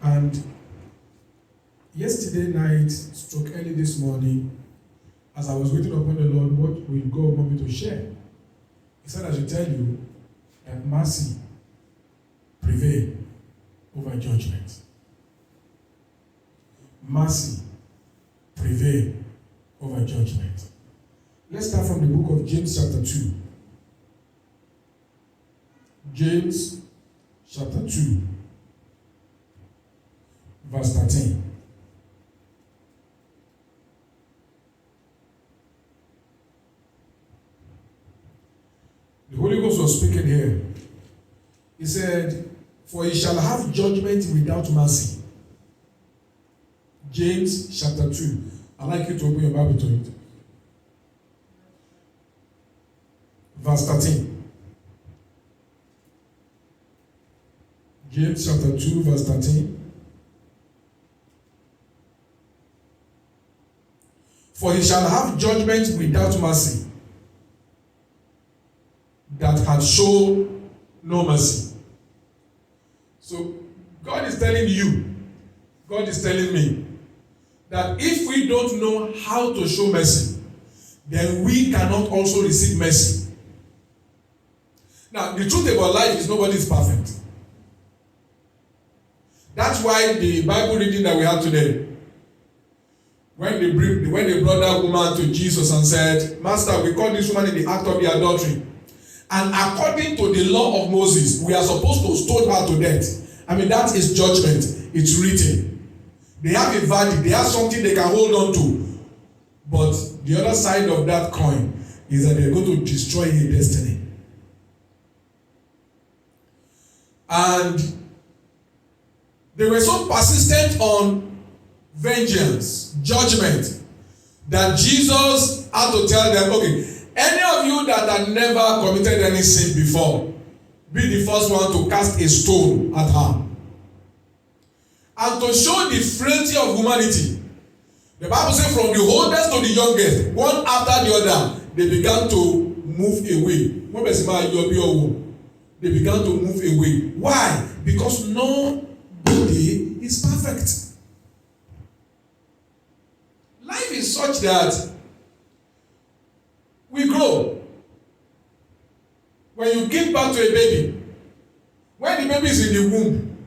And yesterday night, stroke early this morning, as I was waiting upon the Lord, what will God want me to share? He said I should tell you that mercy prevails over judgment. Mercy prevails over judgment. Let's start from the book of James chapter 2. James chapter 2, verse 13. The Holy Ghost was speaking here. He said, "For he shall have judgment without mercy." James chapter 2. I'd like you to open your Bible to it. Verse 13. James chapter 2, verse 13. "For he shall have judgment without mercy, that had shown no mercy." So God is telling you, God is telling me, that if we don't know how to show mercy, then we cannot also receive mercy. Now, the truth about life is nobody is perfect. That's why the Bible reading that we have today, when they brought that woman to Jesus and said, "Master, we caught this woman in the act of the adultery. And according to the law of Moses, we are supposed to stone her to death." I mean, that is judgment. It's written. They have a verdict. They have something they can hold on to. But the other side of that coin is that they're going to destroy her destiny. And they were so persistent on vengeance, judgment, that Jesus had to tell them, "Okay, any of you that had never committed any sin before, be the first one to cast a stone at her." And to show the frailty of humanity, the Bible says from the oldest to the youngest, one after the other, they began to move away. They began to move away. Why? Because nobody is perfect. Life is such that we grow. When you give birth to a baby, when the baby is in the womb,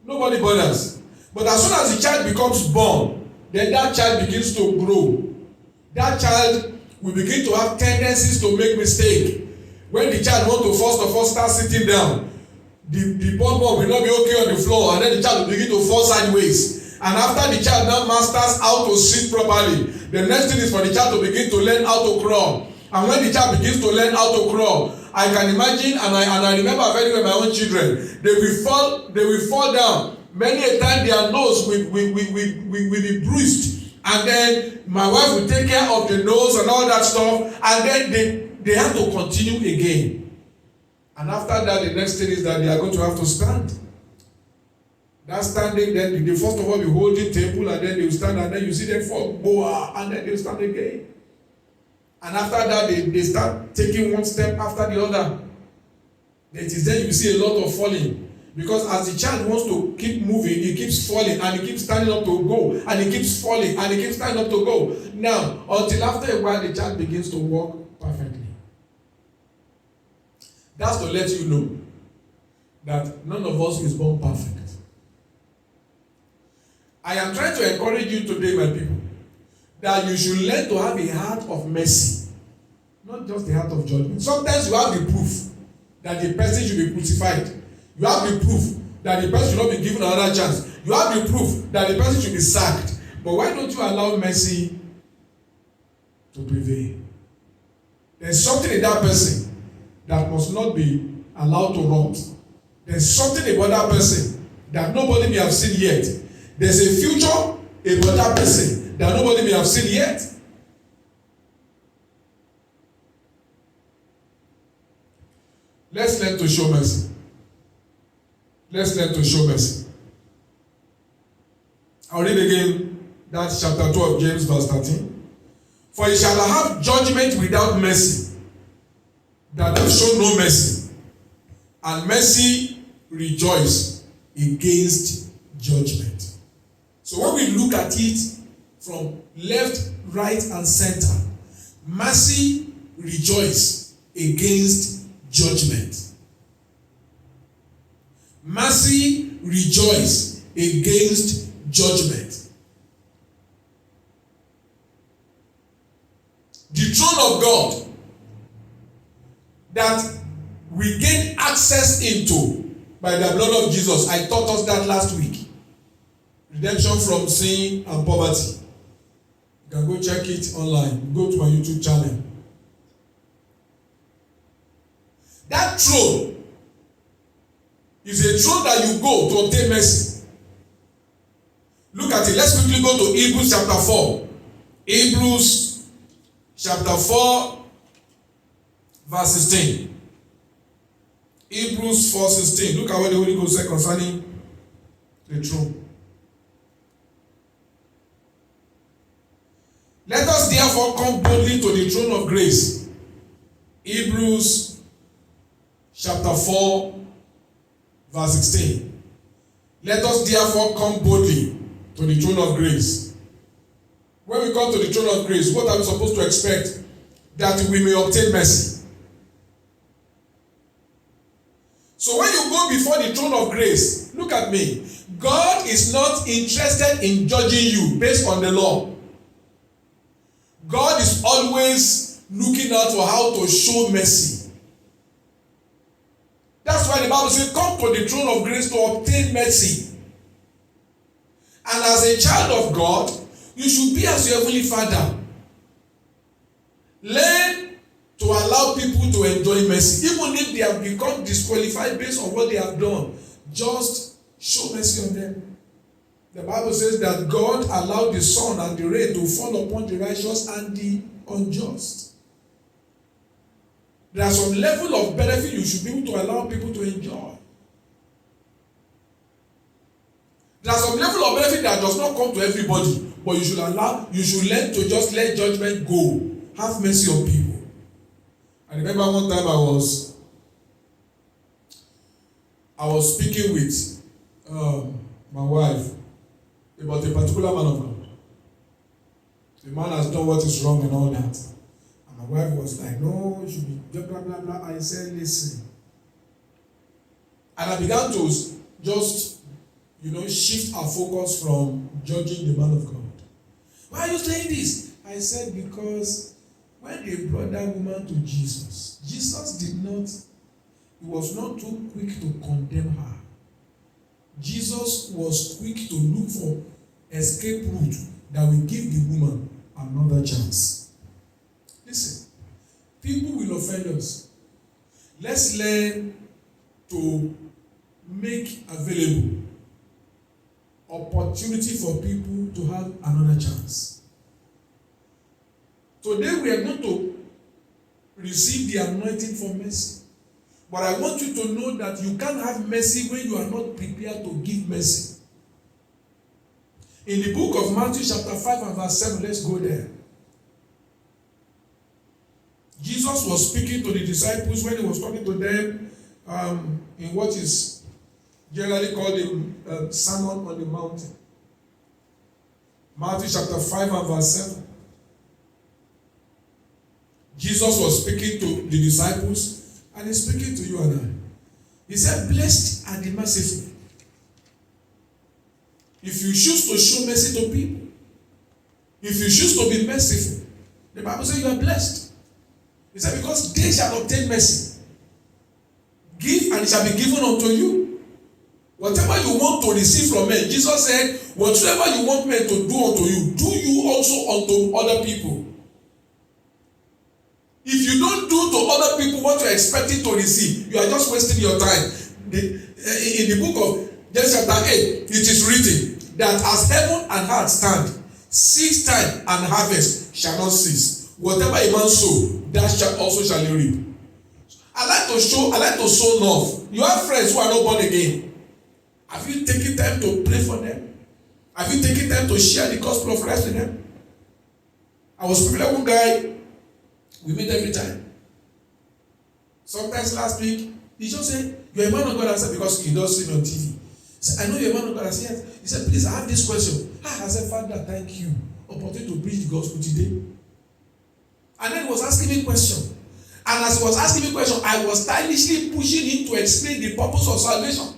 nobody bothers. But as soon as the child becomes born, then that child begins to grow. That child will begin to have tendencies to make mistakes. When the child wants to first of all start sitting down, the bum will not be okay on the floor, and then the child will begin to fall sideways. And after the child now masters how to sit properly, the next thing is for the child to begin to learn how to crawl. And when the child begins to learn how to crawl, I can imagine, and I remember very well my own children, they will fall down. Many a time their nose will be bruised, and then my wife will take care of the nose and all that stuff, and then they have to continue again. And after that, the next thing is that they are going to have to stand. That standing, then they first of all be holding table, and then they will stand, and then you see them fall, boa, and then they will stand again. And after that, they start taking one step after the other. It is then you see a lot of falling. Because as the child wants to keep moving, he keeps falling, and he keeps standing up to go, and he keeps falling, and he keeps standing up to go. Now, until after a while, the child begins to walk perfectly. That's to let you know that none of us is born perfect. I am trying to encourage you today, my people, that you should learn to have a heart of mercy, not just the heart of judgment. Sometimes you have the proof that the person should be crucified. You have the proof that the person should not be given another chance. You have the proof that the person should be sacked. But why don't you allow mercy to prevail? There's something in that person that must not be allowed to rot. There's something about that person that nobody may have seen yet. There's a future about that person that nobody may have seen yet. Let's learn to show mercy. Let's learn to show mercy. I'll read again that chapter 2 of James, verse 13. "For he shall have judgment without mercy, that have shown no mercy, and mercy rejoice against judgment. So when we look at it from left, right, and center, mercy rejoices against judgment. Mercy rejoices against judgment. The throne of God that we gain access into by the blood of Jesus. I taught us that last week. Redemption from sin and poverty. You can go check it online. Go to my YouTube channel. That throne is a throne that you go to obtain mercy. Look at it. Let's quickly go to Hebrews chapter 4. Hebrews chapter 4, verse 16. Hebrews 4:16. Look at what the Holy Ghost said concerning the throne. Let us therefore come boldly to the throne of grace. Hebrews chapter 4, verse 16. Let us therefore come boldly to the throne of grace. When we come to the throne of grace, what are we supposed to expect? That we may obtain mercy. So when you go before the throne of grace, look at me. God is not interested in judging you based on the law. God is always looking out for how to show mercy. That's why the Bible says, come to the throne of grace to obtain mercy. And as a child of God, you should be as your heavenly Father. Learn to allow people to enjoy mercy. Even if they have become disqualified based on what they have done, just show mercy on them. The Bible says that God allowed the sun and the rain to fall upon the righteous and the unjust. There are some level of benefit you should be able to allow people to enjoy. There are some level of benefit that does not come to everybody, but you should learn to just let judgment go. Have mercy on people. I remember one time I was speaking with my wife about a particular man of God. The man has done what is wrong and all that. And my wife was like, no, it should be blah, blah, blah. I said, listen. And I began to just, shift our focus from judging the man of God. Why are you saying this? I said, because when they brought that woman to Jesus, he was not too quick to condemn her. Jesus was quick to look for escape route that will give the woman another chance. Listen, people will offend us. Let's learn to make available opportunity for people to have another chance. Today we are going to receive the anointing for mercy. But I want you to know that you can't have mercy when you are not prepared to give mercy. In the book of Matthew chapter 5 and verse 7, let's go there. Jesus was speaking to the disciples when he was talking to them in what is generally called the Sermon on the Mountain. Matthew chapter 5 and verse 7. Jesus was speaking to the disciples and he's speaking to you and I. He said, blessed are the merciful. If you choose to show mercy to people, if you choose to be merciful, the Bible says you are blessed. He said, because they shall obtain mercy. Give and it shall be given unto you. Whatever you want to receive from men, Jesus said, whatsoever you want men to do unto you, do you also unto other people. If you don't do to other people what you're expecting to receive, you are just wasting your time. In the book of Genesis chapter 8, it is written that as heaven and earth stand, seed time and harvest shall not cease. Whatever a man sow, that shall he reap. I like to sow love. You have friends who are not born again. Have you taken time to pray for them? Have you taken time to share the gospel of Christ with them? I was speaking to one guy. We meet every time. Sometimes last week, he just said, you're a man of God. I said, because he does see me on TV. said, I know you're a man of God. I said, yes. He said, please, I have this question. I said, Father, thank you. Opportunity to preach the gospel today. And then he was asking me questions. And as he was asking me questions, I was stylishly pushing him to explain the purpose of salvation.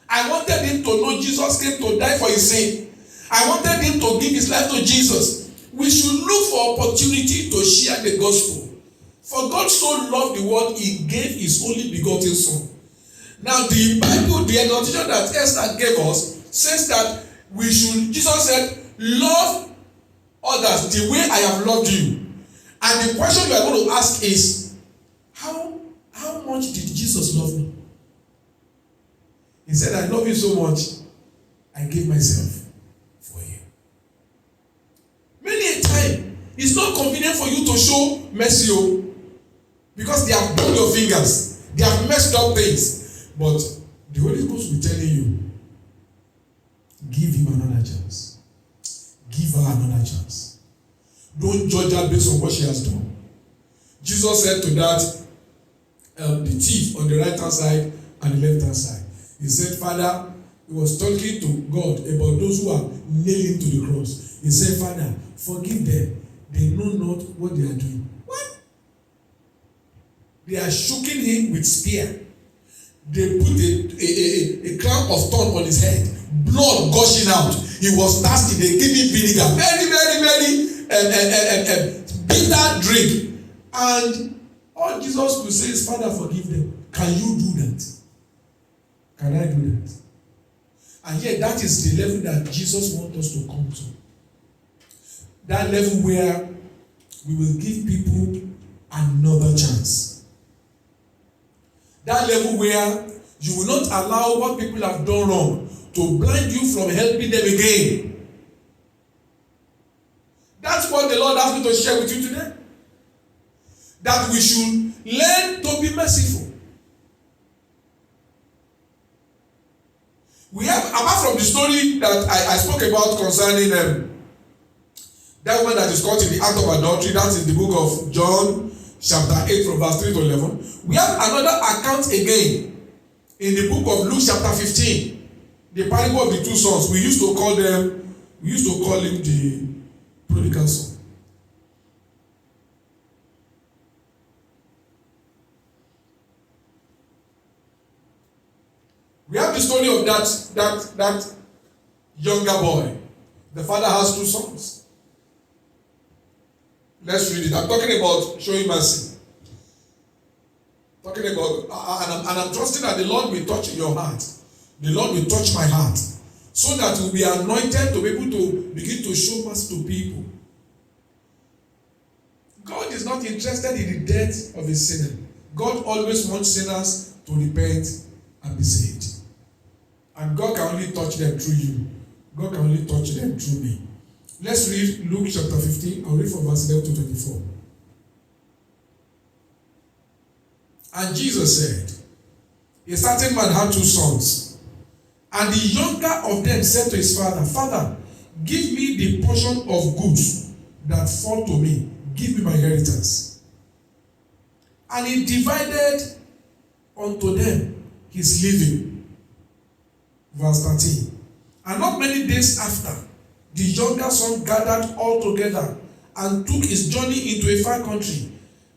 I wanted him to know Jesus came to die for his sin. I wanted him to give his life to Jesus. We should look for opportunity to share the gospel. For God so loved the world, he gave his only begotten son. Now the Bible, the exhortation that Esther gave us, says that we should, Jesus said, love others the way I have loved you. And the question we are going to ask is, how much did Jesus love me? He said, I love you so much, I gave myself for you. Many a time, it's not convenient for you to show mercy, because they have burned your fingers, they have messed up things. But the Holy Ghost will be telling you, give him another chance. Give her another chance. Don't judge her based on what she has done. Jesus said to that, the thief on the right hand side and the left hand side. He said, Father, he was talking to God about those who are nailed to the cross. He said, Father, forgive them. They know not what they are doing. What? They are shooking him with spear. They put a crown of thorn on his head. Blood gushing out. He was thirsty. They gave him vinegar. Very, very, very bitter drink. And all Jesus could say is, Father, forgive them. Can you do that? Can I do that? And yet that is the level that Jesus wants us to come to. That level where we will give people another chance. That level where you will not allow what people have done wrong to blind you from helping them again. That's what the Lord asked me to share with you today. That we should learn to be merciful. We have, apart from the story that I spoke about concerning that one that is caught in the act of adultery, that is the book of John, chapter 8, from verse 3 to 11. We have another account again in the book of Luke, chapter 15, the parable of the two sons. We used to call him the prodigal son. We have the story of that younger boy. The father has two sons. Let's read it. I'm talking about showing mercy. Talking about, and I'm trusting that the Lord will touch your heart. The Lord will touch my heart, so that we'll be anointed to be able to begin to show mercy to people. God is not interested in the death of a sinner. God always wants sinners to repent and be saved. And God can only touch them through you. God can only touch them through me. Let's read Luke chapter 15. I'll read from verse 11 to 24. And Jesus said, a certain man had two sons. And the younger of them said to his father, Father, give me the portion of goods that fall to me. Give me my inheritance. And he divided unto them his living. Verse 13. And not many days after, the younger son gathered all together and took his journey into a far country,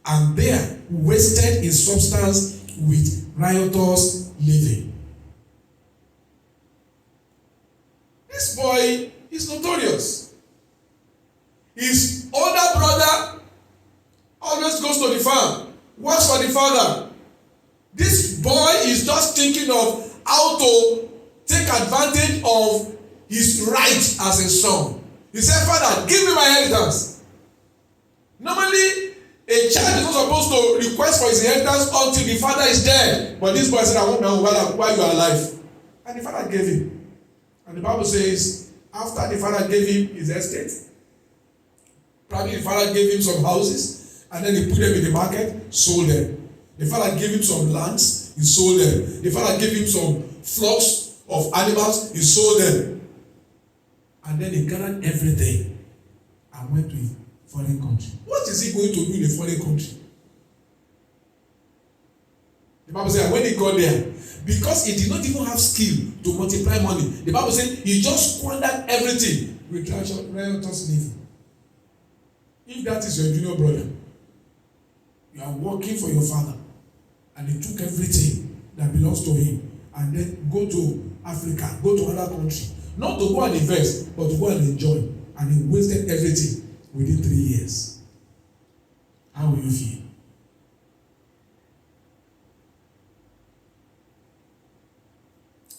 and there wasted his substance with riotous living. This boy is notorious. His older brother always goes to the farm, works for the father. This boy is just thinking of how to take advantage of his right as a son. He said, Father, give me my inheritance. Normally, a child is not supposed to request for his inheritance until the father is dead. But this boy said, I want to know while you are alive. And the father gave him. And the Bible says, after the father gave him his estate, probably the father gave him some houses, and then he put them in the market, sold them. The father gave him some lands, he sold them. The father gave him some flocks of animals, he sold them. And then he gathered everything and went to a foreign country. What is he going to do in a foreign country? The Bible says when he got there, because he did not even have skill to multiply money, the Bible says he just squandered everything with riotous living. If that is your junior brother, you are working for your father, and he took everything that belongs to him, and then go to Africa, go to another country, not to go and invest, but to go and enjoy, and he wasted everything within 3 years. How will you feel?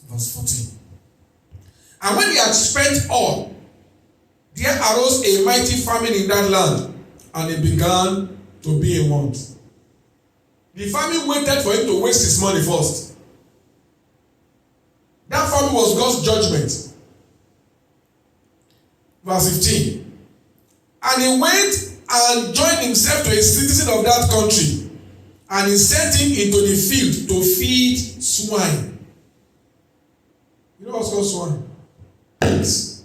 Verse 14. And when they had spent all, there arose a mighty famine in that land, and it began to be in want. The famine waited for him to waste his money first. That famine was God's judgment. Verse 15. And he went and joined himself to a citizen of that country, and he sent him into the field to feed swine. You know what's called swine? Pigs.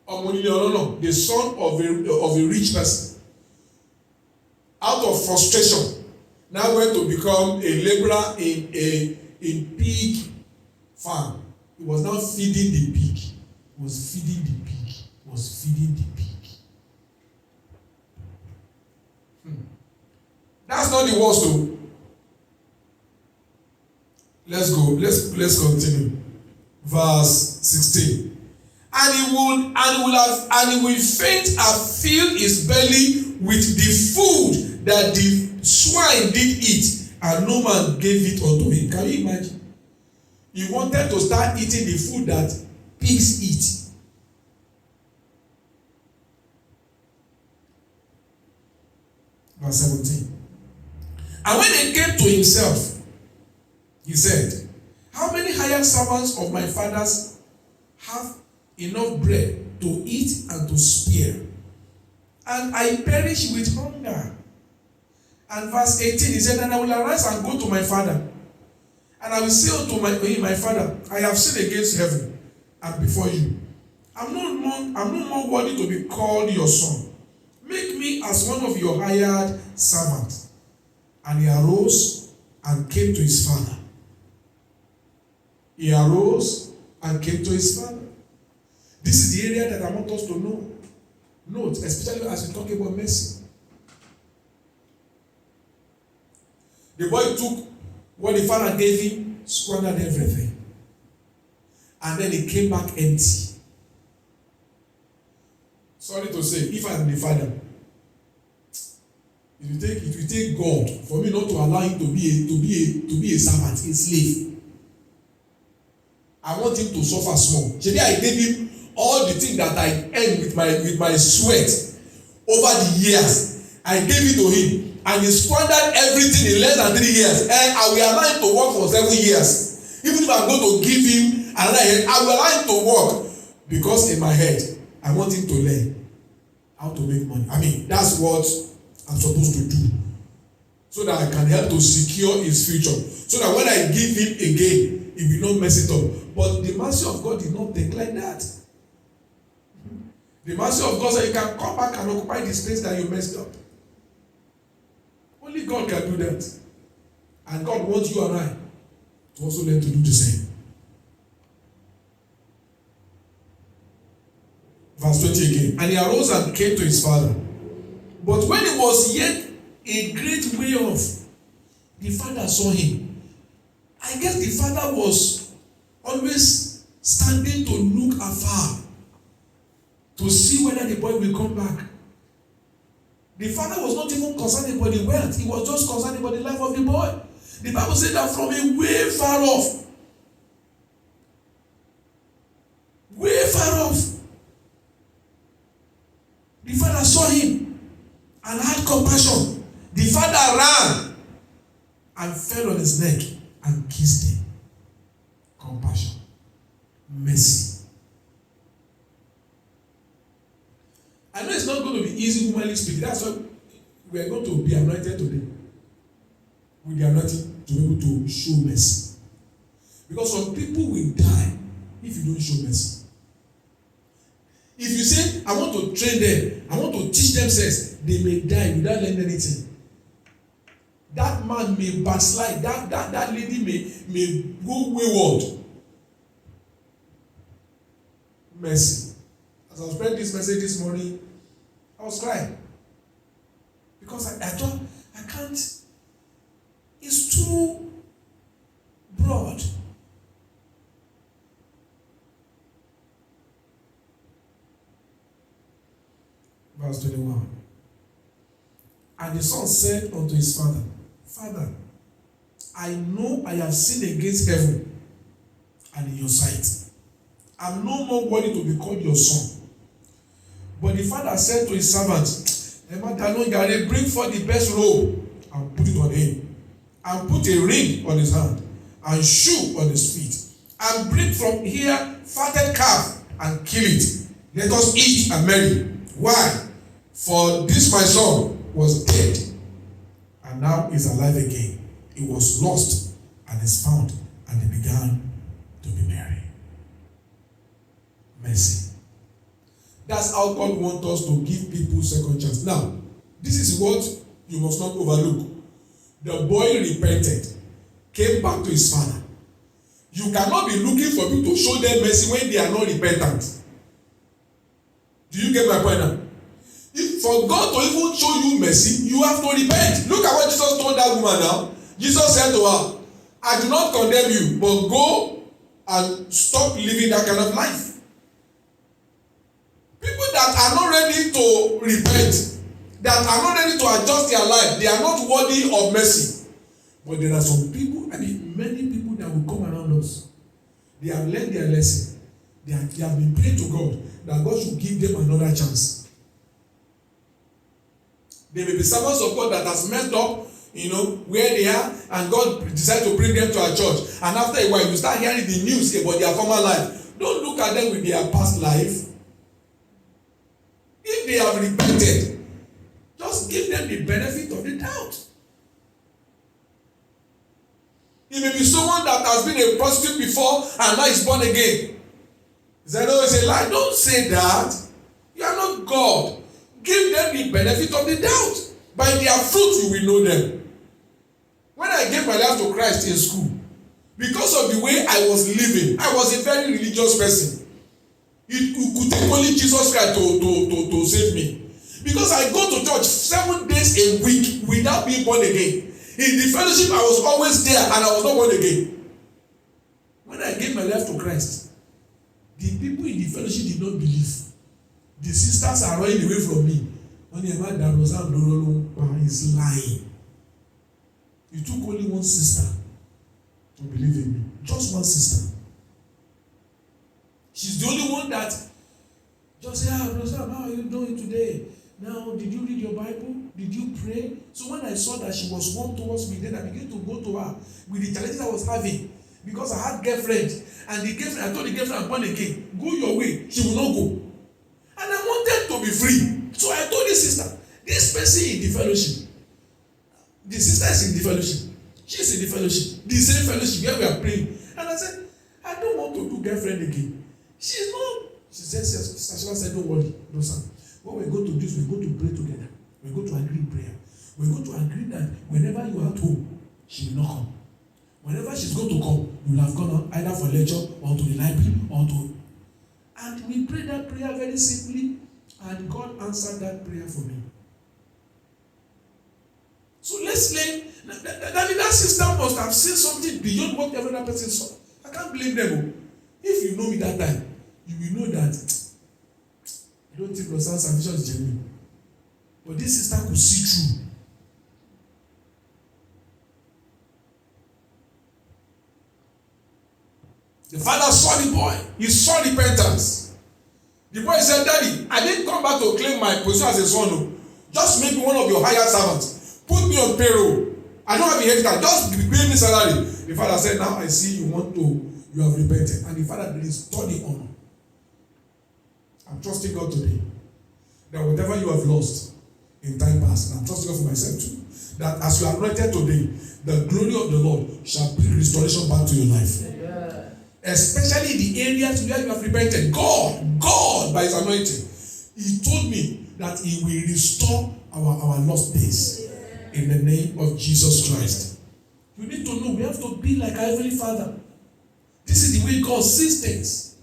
The son of a rich person, out of frustration, now went to become a laborer in pig farm. He was now feeding the pig. Was feeding the pig. That's not the worst though. Let's go. Let's continue. Verse 16. And he will faint and fill his belly with the food that the swine did eat, and no man gave it unto him. Can you imagine? He wanted to start eating the food that pigs eat. Verse 17. And when he came to himself, he said, how many hired servants of my father's have enough bread to eat and to spare, and I perish with hunger? And verse 18, he said, and I will arise and go to my father, and I will say unto my father, I have sinned against heaven and before you. I'm no more worthy to be called your son. Make me as one of your hired servants. And he arose and came to his father. He arose and came to his father. This is the area that I want us to know. Note, especially as we talk about mercy. The boy took what the father gave him, squandered everything. And then he came back empty. Sorry to say, if I am the father, it will take God for me not to allow him to be a servant, a slave. I want him to suffer small. Maybe I gave him all the things that I earned with my sweat over the years. I gave it to him, and he squandered everything in less than 3 years. And I will allow him to work for 7 years. Even if I'm going to give him another year, I will allow him to work, because in my head I want him to learn how to make money. I mean, that's what I'm supposed to do, so that I can help to secure his future, so that when I give him again, he will not mess it up. But the mercy of God did not think like that. The mercy of God said you can come back and occupy the space that you messed up. Only God can do that. And God wants you and I to also learn to do the same. Verse 20 again. And he arose and came to his father. But when he was yet a great way off, the father saw him. I guess the father was always standing to look afar to see whether the boy will come back. The father was not even concerned about the wealth. He was just concerned about the life of the boy. The Bible said that from a way far off, the father saw him and had compassion. The father ran and fell on his neck and kissed him. Compassion. Mercy. I know it's not going to be easy humanly speaking. That's why we are going to be anointed today with the anointing to be able to show mercy. Because some people will die if you don't show mercy. If you say, I want to train them, I want to teach them sense, they may die without learning anything. That man may backslide. That lady may go wayward. Mercy. As I was praying this message this morning, I was crying. Because I thought, I can't. It's too broad. Verse 21. And the son said unto his father, Father, I know I have sinned against heaven and in your sight. I am no more worthy to be called your son. But the father said to his servant, bring forth the best robe and put it on him, and put a ring on his hand, and shoe on his feet, and bring from here fatted calf, and kill it. Let us eat and marry. Why? For this my son was dead, and now is alive again. He was lost, and is found, and they began to be merry. Mercy. That's how God wants us to give people second chance. Now, this is what you must not overlook. The boy repented, came back to his father. You cannot be looking for people to show them mercy when they are not repentant. Do you get my point now? If for God to even show you mercy, you have to repent. Look at what Jesus told that woman now. Jesus said to her, I do not condemn you, but go and stop living that kind of life. People that are not ready to repent, that are not ready to adjust their life, they are not worthy of mercy. But there are some people, many people that will come around us. They have learned their lesson. They have been praying to God that God should give them another chance. There may be servants of God that has messed up, where they are, and God decided to bring them to our church. And after a while, you start hearing the news about their former life. Don't look at them with their past life. If they have repented, just give them the benefit of the doubt. It may be someone that has been a prostitute before and now is born again. He said, no, it's a lie. Don't say that. You are not God. Give them the benefit of the doubt. By their fruit you will know them. When I gave my life to Christ in school, because of the way I was living, I was a very religious person. It could take only Jesus Christ to save me. Because I go to church 7 days a week without being born again. In the fellowship, I was always there and I was not born again. When I gave my life to Christ, the people in the fellowship did not believe. The sisters are running away from me. Is lying. It took only one sister to believe in me. Just one sister. She's the only one that just say, brother, how are you doing today? Now, did you read your Bible? Did you pray? So when I saw that she was warm towards me, then I began to go to her with the challenges I was having. Because I had girlfriend. And I told the girlfriend, I'm born again. Go your way. She will not go. And I wanted to be free. So I told this sister, this person in the fellowship, the sister is in the fellowship. She's in the fellowship. The same fellowship where we are praying. And I said, I don't want to do girlfriend again. She's not. She said, don't worry, no son. What we're going to do is we're going to pray together. We're going to agree in prayer. We're going to agree that whenever you are at home, she will not come. Whenever she's going to come, you will have gone out either for lecture or to the library or to. And we prayed that prayer very simply, and God answered that prayer for me. So let's learn. That sister must have seen something beyond what every other person saw. I can't blame them. If you know me that time, you will know that I don't think Rosan's salvation is genuine. But this sister could see through. The father saw the boy. He saw repentance. The boy said, Daddy, I didn't come back to claim my position as a son. Just make me one of your hired servants. Put me on payroll. I don't have a headcount. Just pay me salary. The father said, now I see you have repented. And the father restored the honor. I'm trusting God today that whatever you have lost in time past, and I'm trusting God for myself too, that as you are anointed today, the glory of the Lord shall bring restoration back to your life. Yeah. Especially the areas where you have repented. God, by his anointing, he told me that he will restore our lost days. in the name of Jesus Christ. You need to know we have to be like our Heavenly Father. This is the way God sees things.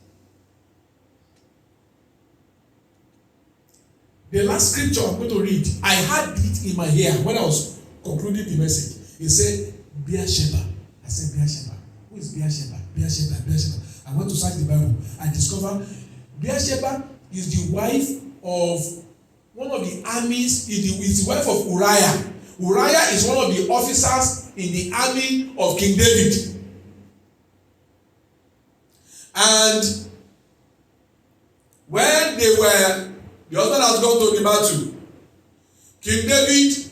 The last scripture I'm going to read, I had it in my ear when I was concluding the message. It said, Beersheba. I said, Beersheba. Who is Beersheba? Beersheba, Beersheba. I went to search the Bible. I discovered Beersheba is the wife of one of the armies, is the wife of Uriah. Uriah is one of the officers in the army of King David. And when the husband has gone to the battle, King David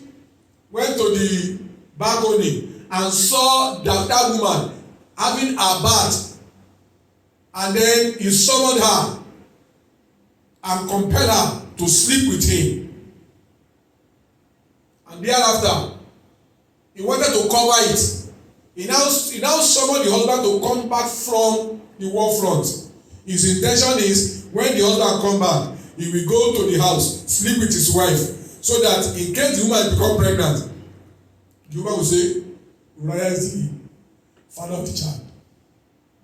went to the balcony and saw that woman having a bath, and then he summoned her and compelled her to sleep with him. And thereafter, he wanted to cover it. He now summoned the husband to come back from the war front. His intention is, when the husband come back, he will go to the house, sleep with his wife, so that in case the woman become pregnant, the woman will say, Uriah is the father of the child.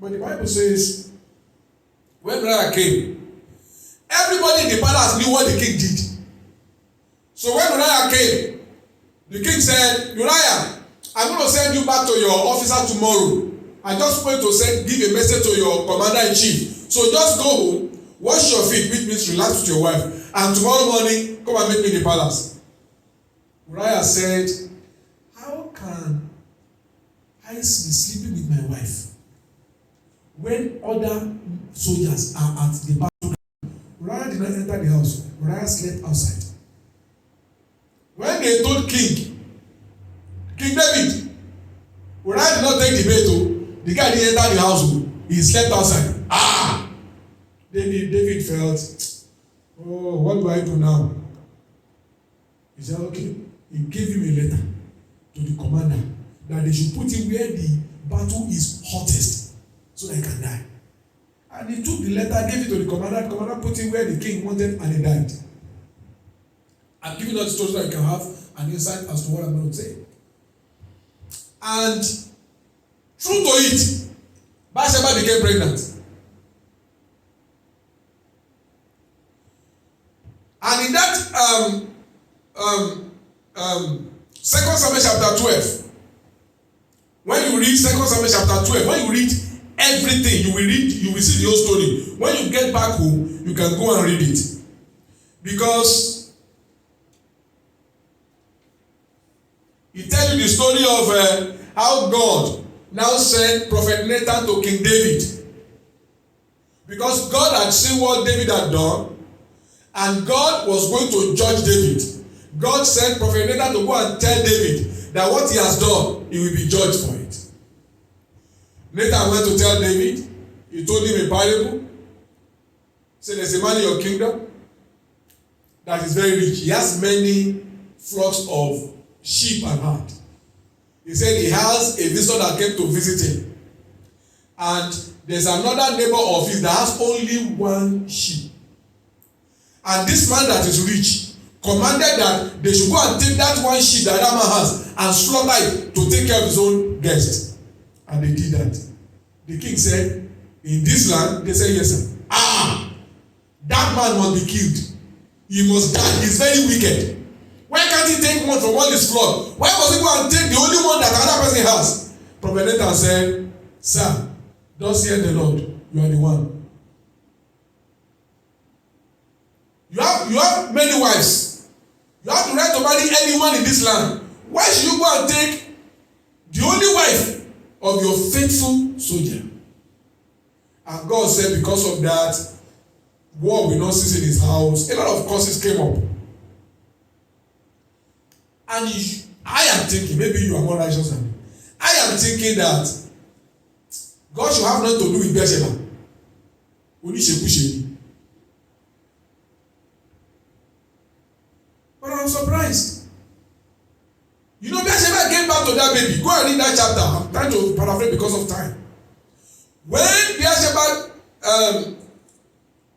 But the Bible says, when Uriah came, everybody in the palace knew what the king did. So when Uriah came, the king said, Uriah, I'm going to send you back to your officer tomorrow. I just want to give a message to your commander-in-chief. So just go home, wash your feet, which means relax with your wife, and tomorrow morning, come and meet me in the palace. Uriah said, how can I be sleeping with my wife when other soldiers are at the battle? Uriah did not enter the house. Uriah slept outside. When they told King David, Uriah did not take the bait. The guy didn't enter the house. He slept outside. David felt, oh, what do I do now? He said, okay. He gave him a letter to the commander that they should put him where the battle is hottest so that he can die. And he took the letter, gave it to the commander. The commander put him where the king wanted, and he died. I'm giving that story so that you can have an insight as to what I'm going to say. And true to it, Bathsheba became pregnant. And in that 2 Samuel chapter 12, when you read 2 Samuel chapter 12, when you read everything, you will see the whole story. When you get back home, you can go and read it. Because he tells you the story of how God now sent Prophet Nathan to King David. Because God had seen what David had done, and God was going to judge David. God sent Prophet Nathan to go and tell David that what he has done, he will be judged for it. Nathan went to tell David. He told him a parable. He said, there's a man in your kingdom that is very rich. He has many flocks of sheep and herd. He said he has a visitor that came to visit him. And there's another neighbor of his that has only one sheep. And this man that is rich commanded that they should go and take that one sheep that man has and slaughter it to take care of his own guest. And they did that. The king said, in this land, they said, yes, sir. That man must be killed. He must die. He's very wicked. Why can't he take one from all his flock? Why must he go and take the only one that another person has? Prophet Nathan said, sir, thus hear the Lord, you are the one. You have many wives. You have the right to marry anyone in this land. Why should you go and take the only wife of your faithful soldier? And God said, because of that, war will not cease in his house. A lot of curses came up. And I am thinking, maybe you are more righteous than me. I am thinking that God should have nothing to do with Bathsheba. But I'm surprised. You know, Bathsheba gave back to that baby. Go and read that chapter. I'm trying to paraphrase because of time. When Bathsheba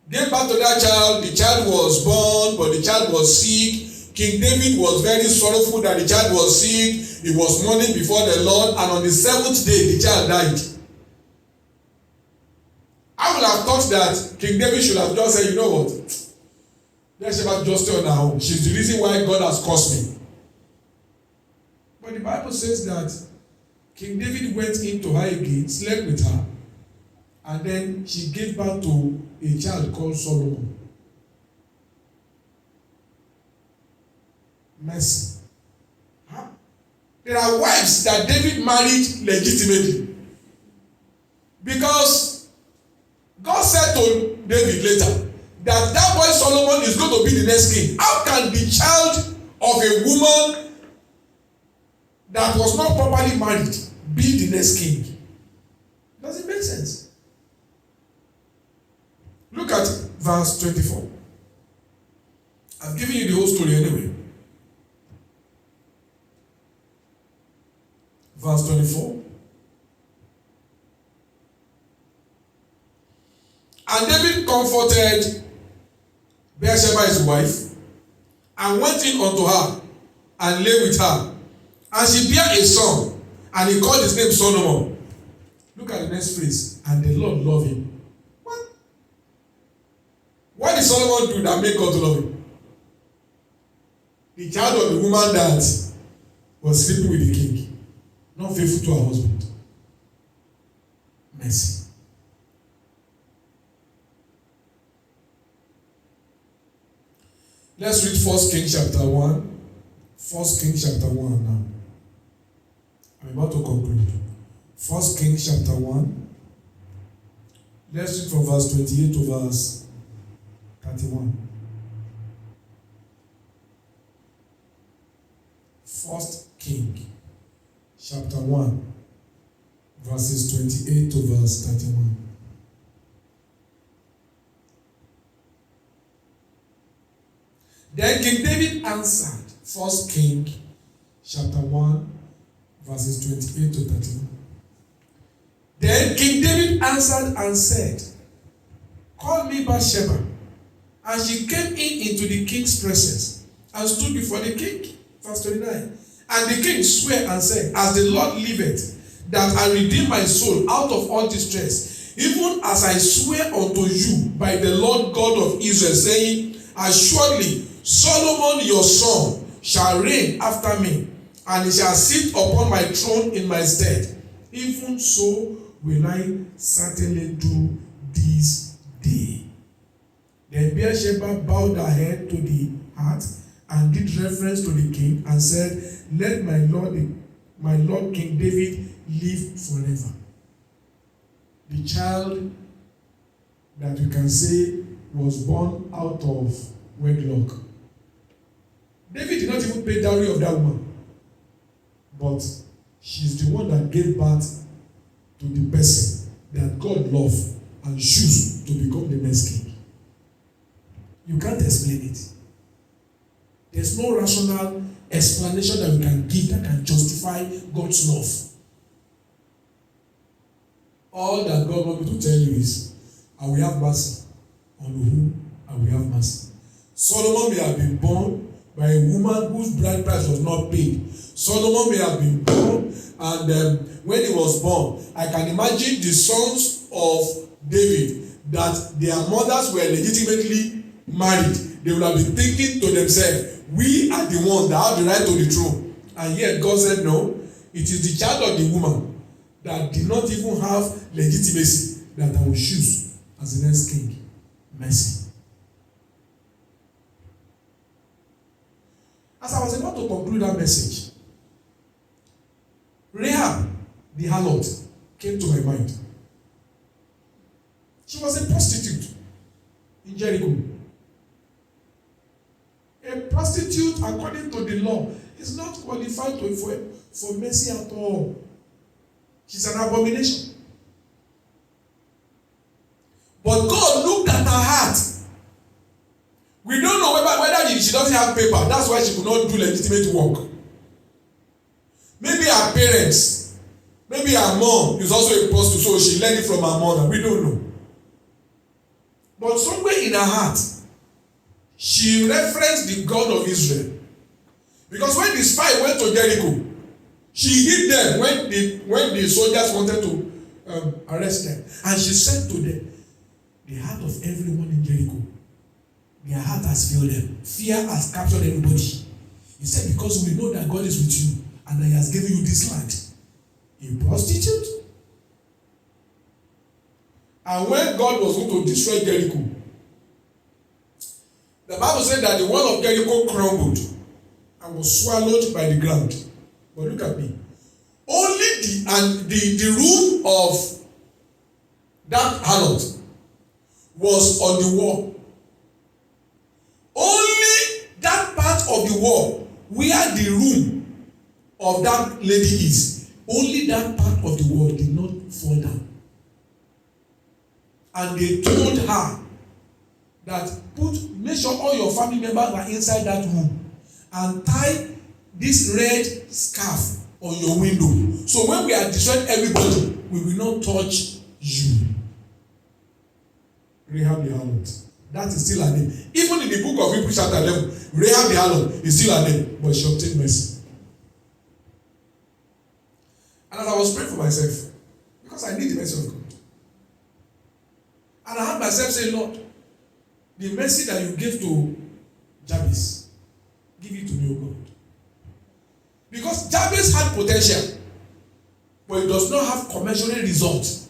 gave back to that child, the child was born, but the child was sick. King David was very sorrowful that the child was sick. He was mourning before the Lord, and on the 7th day, the child died. I would have thought that King David should have just said, you know what? Let's have just tell her. She's the reason why God has cursed me. But the Bible says that King David went into her again, slept with her, and then she gave birth to a child called Solomon. Mercy. Huh? There are wives that David married legitimately. Because God said to David later that boy Solomon is going to be the next king. How can the child of a woman that was not properly married be the next king? Does it make sense? Look at verse 24. I've given you the whole story anyway. Verse 24. And David comforted Bathsheba his wife, and went in unto her, and lay with her. And she bare a son, and he called his name Solomon. Look at the next phrase. And the Lord loved him. What did Solomon do that made God to love him? The child of the woman that was sleeping with the king, not faithful to her husband. Mercy. Let's read 1 Kings chapter 1. 1 Kings chapter 1 now. I'm about to conclude. 1 Kings chapter 1. Let's read from verse 28 to verse 31. 1 Kings chapter 1, verses 28 to verse 31. Then King David answered, 1 Kings chapter 1, verses 28 to 31. Then King David answered and said, call me Bathsheba. And she came into the king's presence and stood before the king. Verse 29. And the king swore and said, as the Lord liveth, that I redeem my soul out of all distress, even as I swear unto you by the Lord God of Israel, saying, assuredly Solomon your son shall reign after me, and he shall sit upon my throne in my stead. Even so will I certainly do this day. Then Bathsheba bowed her head to the heart and did reverence to the king and said, let my lord King David live forever. The child that we can say was born out of wedlock. David did not even pay dowry of that woman, but she's the one that gave birth to the person that God loved and chose to become the next king. You can't explain it. There's no rational explanation that we can give that can justify God's love. All that God wants me to tell you is, I will have mercy on whom I will have mercy. Solomon may have been born by a woman whose bride price was not paid. Solomon may have been born, and when he was born, I can imagine the sons of David that their mothers were legitimately married. They would have been thinking to themselves, we are the ones that have the right to the throne. And yet God said, no, it is the child of the woman that did not even have legitimacy that I will choose as the next king. Mercy. As I was about to conclude that message, Rahab, the harlot, came to my mind. She was a prostitute in Jericho. A prostitute, according to the law, is not qualified for mercy at all. She's an abomination. But God looked at her heart. We don't know whether she doesn't have paper. That's why she could not do legitimate work. Maybe her parents, maybe her mom is also a prostitute, so she learned it from her mother. We don't know. But somewhere in her heart, she referenced the God of Israel Because when the spy went to Jericho, she hid them when the soldiers wanted to arrest them. And she said to them, the heart of everyone in Jericho, their heart has failed them. Fear has captured everybody. He said, because we know that God is with you and that He has given you this land. A prostitute. And when God was going to destroy Jericho, the Bible said that the wall of Jericho crumbled and was swallowed by the ground. But look at me. Only the room of that harlot was on the wall. Only that part of the wall where the room of that lady is, only that part of the wall did not fall down. And they told her that make sure all your family members are inside that room and tie this red scarf on your window. So when we are destroying everybody, we will not touch you. Rahab the harlot. That is still her name. Even in the book of Hebrews chapter 11, Rahab the harlot is still her name, but she obtained mercy. And as I was praying for myself, because I need the mercy of God, and I had myself say, Lord, the mercy that you gave to Jabez, give it to me, O God. Because Jabez had potential, but it does not have commensurate result.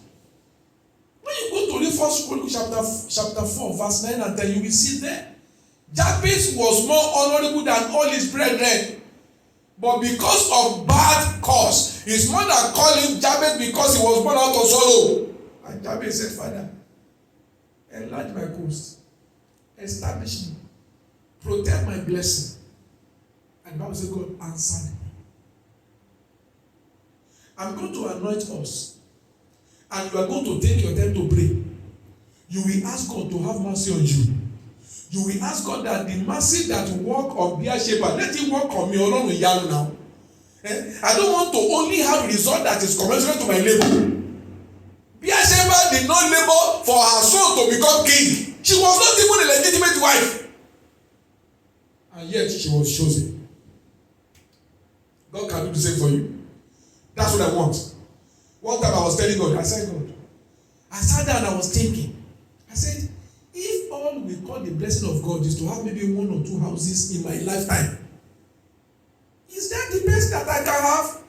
When you go to read 1 Chronicles chapter 4, verse 9 and 10, you will see there. Jabez was more honorable than all his brethren. But because of bad cause, his mother called him Jabez because he was born out of sorrow. And Jabez said, Father, enlarge my coast, establish me, protect my blessing. And the Bible said God answered me. I'm going to anoint us. And you are going to take your time to pray. You will ask God to have mercy on you. You will ask God that the mercy that work on Beersheba, let it work on me along with Yanu now. I don't want to only have a result that is commensurate to my labor. Beersheba did not labor for her son to become king. She was not even a legitimate wife. And yet she was chosen. God can do the same for you. That's what I want. One time I was telling God, I said, God, I sat down and I was thinking. I said, if all we call the blessing of God is to have maybe 1 or 2 houses in my lifetime, is that the best that I can have?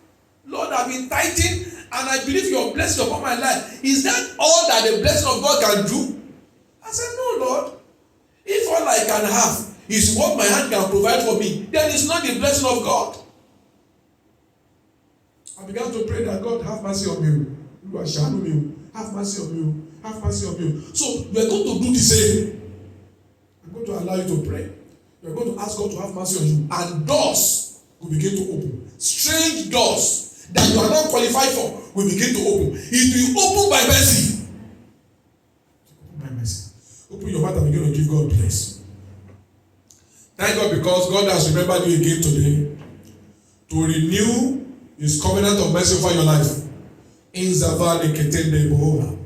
Lord, I've been tithing and I believe your blessing upon my life. Is that all that the blessing of God can do? I said, no, Lord. If all I can have is what my hand can provide for me, then it's not the blessing of God. I began to pray that God have mercy on me. You are showing me. Have mercy on me. Have mercy on me. So we are going to do the same. I'm going to allow you to pray. We are going to ask God to have mercy on you. And doors will begin to open. Strange doors that you are not qualified for will begin to open. It will open by mercy. Open by mercy. Open your heart and begin to give God praise. Thank God because God has remembered you again today to renew His covenant of mercy over your life. In Zavali Ketende Bohora.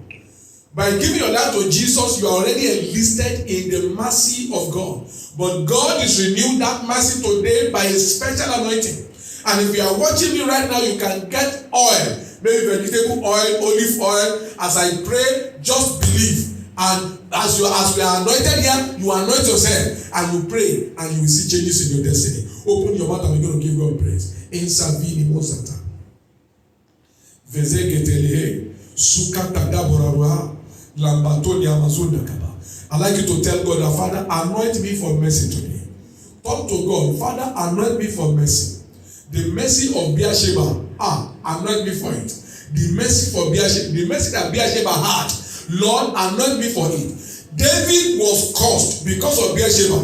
By giving your life to Jesus, you are already enlisted in the mercy of God. But God is renewing that mercy today by a special anointing. And if you are watching me right now, you can get oil. Maybe vegetable oil, olive oil. As I pray, just believe. And as we are anointed here, you anoint yourself. And you pray. And you will see changes in your destiny. Open your mouth and we're going to give God praise. In Savini Mosata. Vezegetelehe. Sukata Daborarua. Lambatoni Amazunda Kaba. I'd like you to tell God, Father, anoint me for mercy today. Talk to God, Father, anoint me for mercy. The mercy of Beersheba, anoint me for it. The mercy for Beersheba, the mercy that Beersheba had, Lord, anoint me for it. David was cursed because of Beersheba,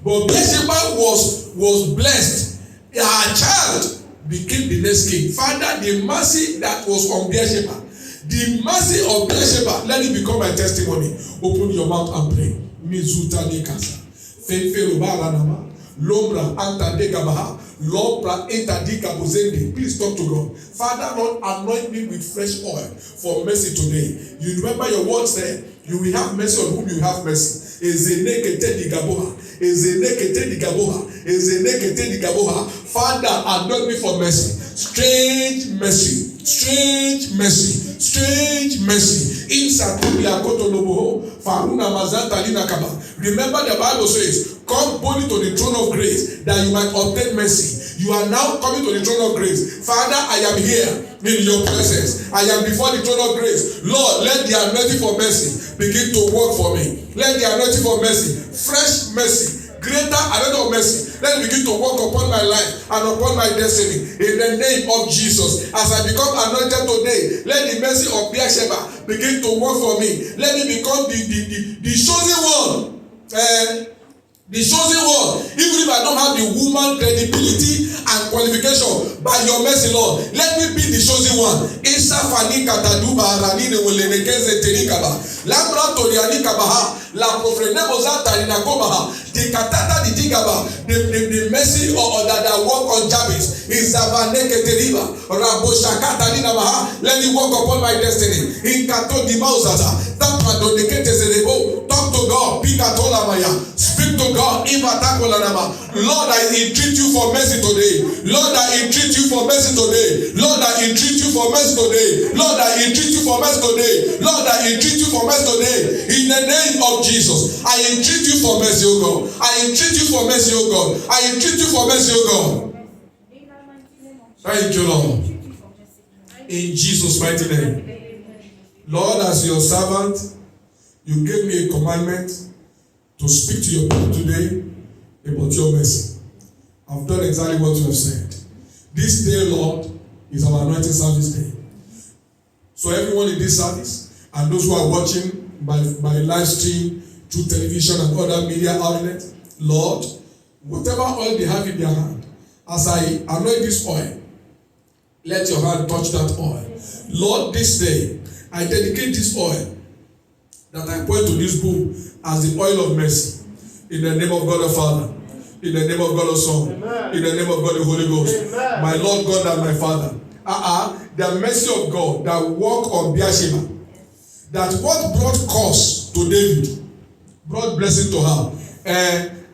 but Beersheba was blessed. Her child became the next king. Father, the mercy that was on Beersheba, the mercy of Beersheba, let it become my testimony. Open your mouth and pray. Mizuta Nikasa. Lombra anta de gabaha. Lombra enta di kabuzende. Please talk to God. Father, Lord, anoint me with fresh oil for mercy today. You remember your word said, you will have mercy on whom you have mercy. Ezenekete di gaboha. Ezenekete di gaboha. Ezenekete di gaboha. Father, anoint me for mercy. Strange mercy. Strange mercy. Strange mercy. Insatulia kotoloboho. Faruna mazanta lina kaba. Remember the Bible says, come boldly to the throne of grace that you might obtain mercy. You are now coming to the throne of grace. Father, I am here in your presence. I am before the throne of grace. Lord, let the anointing for mercy begin to work for me. Let the anointing for mercy, fresh mercy, greater anointing of mercy, let it begin to work upon my life and upon my destiny. In the name of Jesus, as I become anointed today, let the mercy of Beersheba begin to work for me. Let me become the chosen one. The chosen one, even if I don't have the woman credibility and qualification, by your mercy, Lord, let me be the chosen one. Isa fani kataduba ranine welenekeze terikaba. Lambra toriani kabaha. La profrene mozata inakobaha. The katata di digaba. The mercy or that work on Jabez. Isavaneke teriba. Raboshakata ninabaha. Let it work upon my destiny. In kato di mauzata. Tapado nekete zerebo. Talk to God. Pikatola maya. Speak to God. Lord, I entreat you for mercy today. Lord, I entreat you for mercy today. Lord, I entreat you for mercy today. Lord, I entreat you for mercy today. Lord, I entreat you for mercy today. In the name of Jesus, I entreat you for mercy, O God. I entreat you for mercy, O God. I entreat you for mercy, O God. Thank you, Lord. In Jesus' mighty name. Lord, as your servant, you gave me a commandment to speak to your people today about your mercy. I've done exactly what you have said. This day, Lord, is our anointing service day. So everyone in this service and those who are watching by live stream through television and other media outlets, Lord, whatever oil they have in their hand, as I anoint this oil, let your hand touch that oil. Lord, this day, I dedicate this oil that I point to this book as the oil of mercy. In the name of God the Father, in the name of God the Son, in the name of God the Holy Ghost, my Lord God and my Father. The mercy of God that work on Beersheba, that what brought curse to David, brought blessing to her.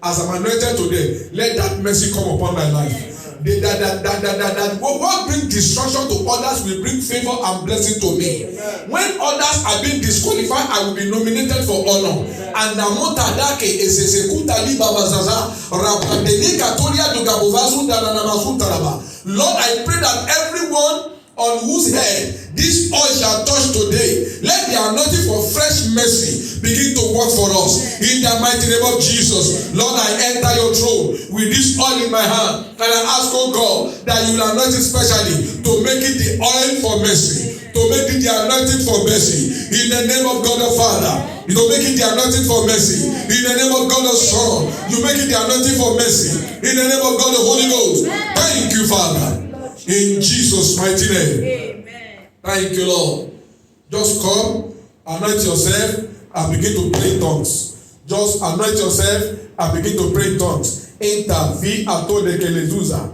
As I'm anointed today, let that mercy come upon my life. What brings destruction to others will bring favor and blessing to me. When others are being disqualified, I will be nominated for honor. And Namotadake is a sekutali babazaza rapadenika toria dugabovazu dananamazutaraba. Lord, I pray that everyone on whose head this oil shall touch today, let the anointing for fresh mercy begin to work for us. In the mighty name of Jesus, Lord, I enter your throne with this oil in my hand, and I ask, oh God, that you will anoint it specially to make it the oil for mercy, to make it the anointing for mercy. In the name of God the Father, you make it the anointing for mercy. In the name of God the Son, you make it the anointing for mercy. In the name of God the Holy Ghost. Thank you, Father. In Jesus' mighty name. Amen. Thank you, Lord. Just come, anoint yourself, and begin to pray in tongues. Just anoint yourself and begin to pray in tongues. Enter vi ato de kelezuza.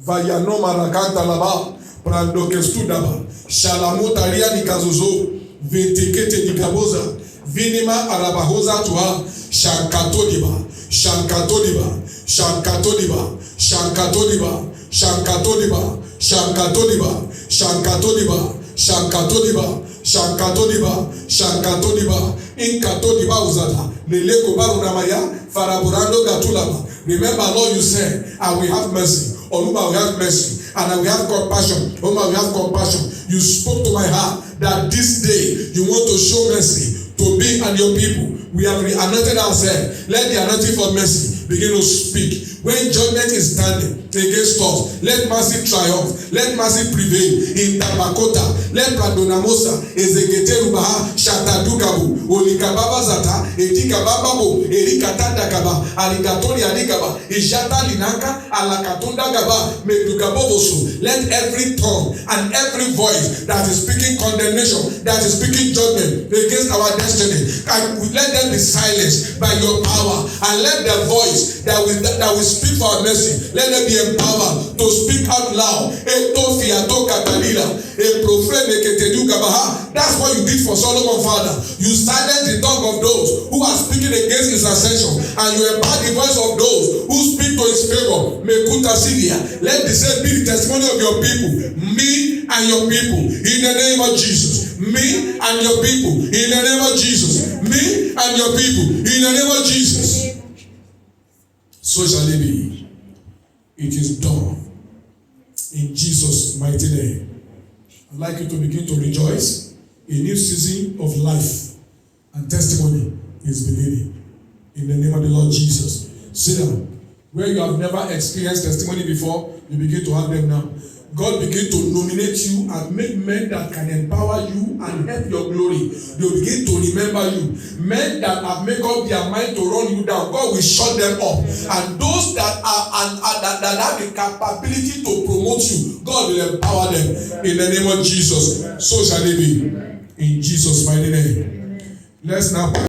Vayano marakanta laba. Prando kestudaba. Shalamuta ria ni kazuzo. Ventikete ni kaboza. Vinima arabahoza tuha. Shankatodiba. Shankatodiba. Shankatodiba. Shankatodiba. Shankatodiba. Shankatodiba, Shankatodiba, Shankatodiba, Shankatodiba, Shankatodiba, Inkatodiba uzada, Leleko barunamaya, Faraburando gatulaba. Remember, Lord, you said, I will have mercy. Oluma will have mercy. And I will have compassion. Oluma will have compassion. You spoke to my heart that this day you want to show mercy to me and your people. We have anointed ourselves. Let the anointing for mercy begin to speak. When judgment is standing against us, let mercy triumph. Let mercy prevail. In Tabakota, let Pradonamosa, Ezekete Rubaha, Shatadukabu, Olikababa Zata, Etikababo, Erikatanda Gaba, Aligatori Aligaba, Ishata Linaka, Alakatunda Gaba, Medukabovosu. Let every tongue and every voice that is speaking condemnation, that is speaking judgment against our destiny, and let them be silenced by your power, and let their voice voice that will speak for our mercy. Let them be empowered to speak out loud. That's what you did for Solomon, Father. You silenced the tongue of those who are speaking against his ascension, and you empower the voice of those who speak to his favor. Let the same be the testimony of your people, me and your people, in the name of Jesus. Me and your people, in the name of Jesus. Me and your people, in the name of Jesus. So shall it be. It is done. In Jesus' mighty name. I'd like you to begin to rejoice. A new season of life and testimony is beginning. In the name of the Lord Jesus. Sit down. Where you have never experienced testimony before, you begin to have them now. God begin to nominate you and make men that can empower you and help your glory. They will begin to remember you. Men that have made up their mind to run you down, God will shut them up. And those that that have the capability to promote you, God will empower them. In the name of Jesus. So shall it be. In Jesus' mighty name. Let's now